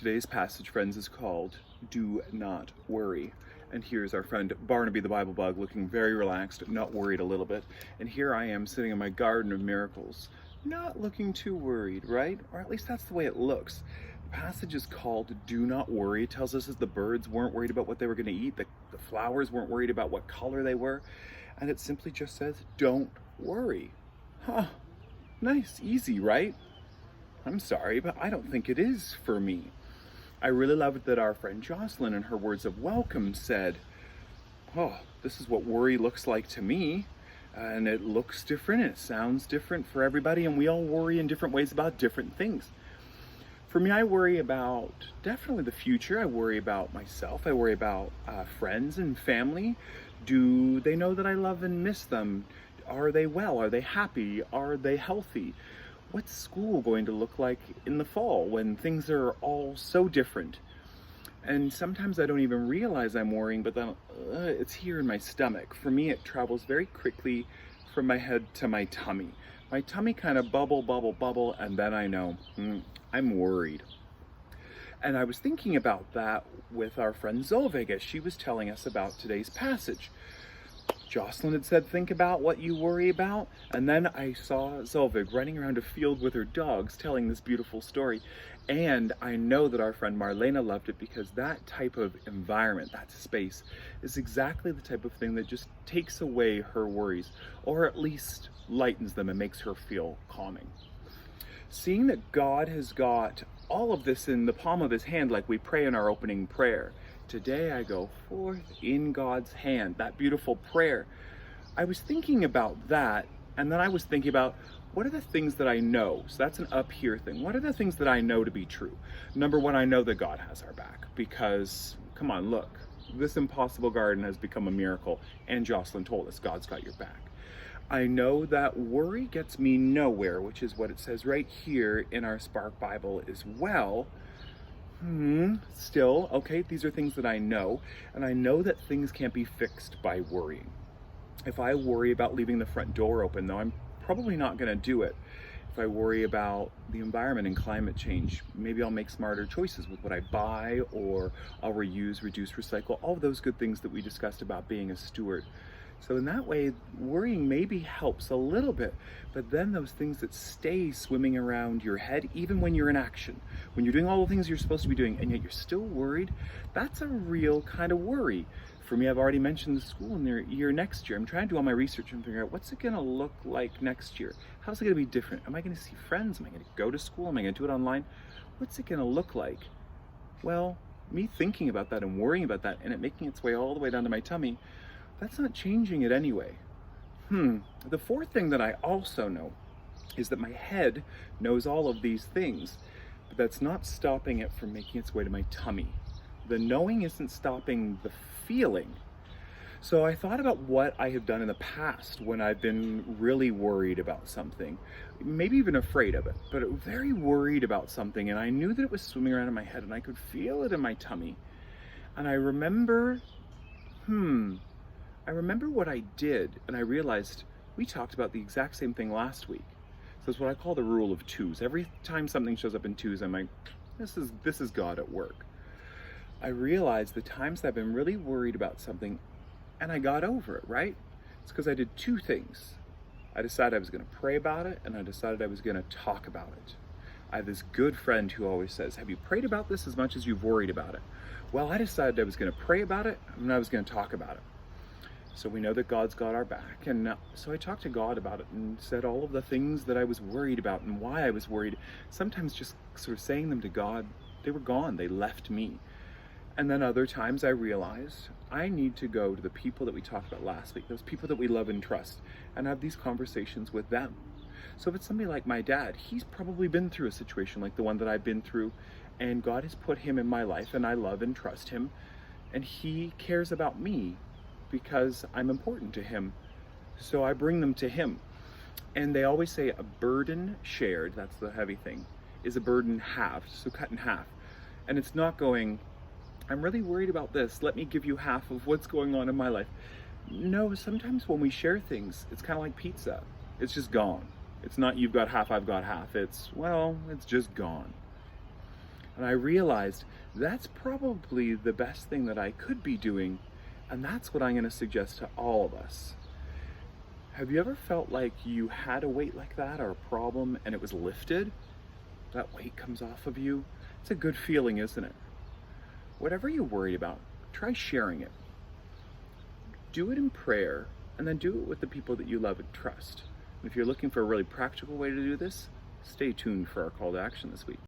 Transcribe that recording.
Today's passage, friends, is called Do Not Worry. And here's our friend Barnaby the Bible Bug looking very relaxed, not worried a little bit. And here I am sitting in my garden of miracles, not looking too worried, right? Or at least that's the way it looks. The passage is called Do Not Worry. It tells us that the birds weren't worried about what they were going to eat, the flowers weren't worried about what color they were. And it simply just says, don't worry. Huh, nice, easy, right? I'm sorry, but I don't think it is for me. I really loved that our friend Jocelyn, in her words of welcome, said, oh, this is what worry looks like to me. And it looks different, and it sounds different for everybody, and we all worry in different ways about different things. For me, I worry about definitely the future. I worry about myself. I worry about friends and family. Do they know that I love and miss them? Are they well? Are they happy? Are they healthy? What's school going to look like in the fall when things are all so different? And sometimes I don't even realize I'm worrying, but then it's here in my stomach. For me, it travels very quickly from my head to my tummy. My tummy kind of bubble, and then I know I'm worried. And I was thinking about that with our friend Zolvig as she was telling us about today's passage. Jocelyn had said, think about what you worry about. And then I saw Zolvig running around a field with her dogs telling this beautiful story. And I know that our friend Marlena loved it because that type of environment, that space, is exactly the type of thing that just takes away her worries, or at least lightens them and makes her feel calming. Seeing that God has got all of this in the palm of his hand, like we pray in our opening prayer, today I go forth in God's hand, that beautiful prayer. I was thinking about that, and then I was thinking about what are the things that I know? So that's an up here thing. What are the things that I know to be true? Number one, I know that God has our back because, come on, look, this impossible garden has become a miracle, and Jocelyn told us God's got your back. I know that worry gets me nowhere, which is what it says right here in our Spark Bible as well. Still, okay, these are things that I know, and I know that things can't be fixed by worrying. If I worry about leaving the front door open, though, I'm probably not going to do it. If I worry about the environment and climate change, maybe I'll make smarter choices with what I buy, or I'll reuse, reduce, recycle, all of those good things that we discussed about being a steward. So in that way, worrying maybe helps a little bit, but then those things that stay swimming around your head, even when you're in action, when you're doing all the things you're supposed to be doing, and yet you're still worried, that's a real kind of worry. For me, I've already mentioned the school in their year next year. I'm trying to do all my research and figure out what's it gonna look like next year? How's it gonna be different? Am I gonna see friends? Am I gonna go to school? Am I gonna do it online? What's it gonna look like? Well, me thinking about that and worrying about that and it making its way all the way down to my tummy, that's not changing it anyway. The fourth thing that I also know is that my head knows all of these things, but that's not stopping it from making its way to my tummy. The knowing isn't stopping the feeling. So I thought about what I have done in the past when I've been really worried about something, maybe even afraid of it, but very worried about something, and I knew that it was swimming around in my head and I could feel it in my tummy. And I remember what I did, and I realized we talked about the exact same thing last week. So it's what I call the rule of twos. Every time something shows up in twos, I'm like, this is God at work. I realized the times that I've been really worried about something and I got over it, right? It's because I did two things. I decided I was going to pray about it, and I decided I was going to talk about it. I have this good friend who always says, have you prayed about this as much as you've worried about it? Well, I decided I was going to pray about it, and I was going to talk about it. So we know that God's got our back. And so I talked to God about it and said all of the things that I was worried about and why I was worried. Sometimes just sort of saying them to God, they were gone, they left me. And then other times I realized I need to go to the people that we talked about last week, those people that we love and trust, and have these conversations with them. So if it's somebody like my dad, he's probably been through a situation like the one that I've been through, and God has put him in my life, and I love and trust him, and he cares about me because I'm important to him. So I bring them to him. And they always say a burden shared, that's the heavy thing, is a burden halved, so cut in half. And it's not going, I'm really worried about this, let me give you half of what's going on in my life. No, sometimes when we share things, it's kind of like pizza. It's just gone. It's not you've got half, I've got half. It's just gone. And I realized that's probably the best thing that I could be doing, and that's what I'm going to suggest to all of us. Have you ever felt like you had a weight like that or a problem and it was lifted? That weight comes off of you. It's a good feeling, isn't it? Whatever you're worried about, try sharing it. Do it in prayer, and then do it with the people that you love and trust. And if you're looking for a really practical way to do this, stay tuned for our call to action this week.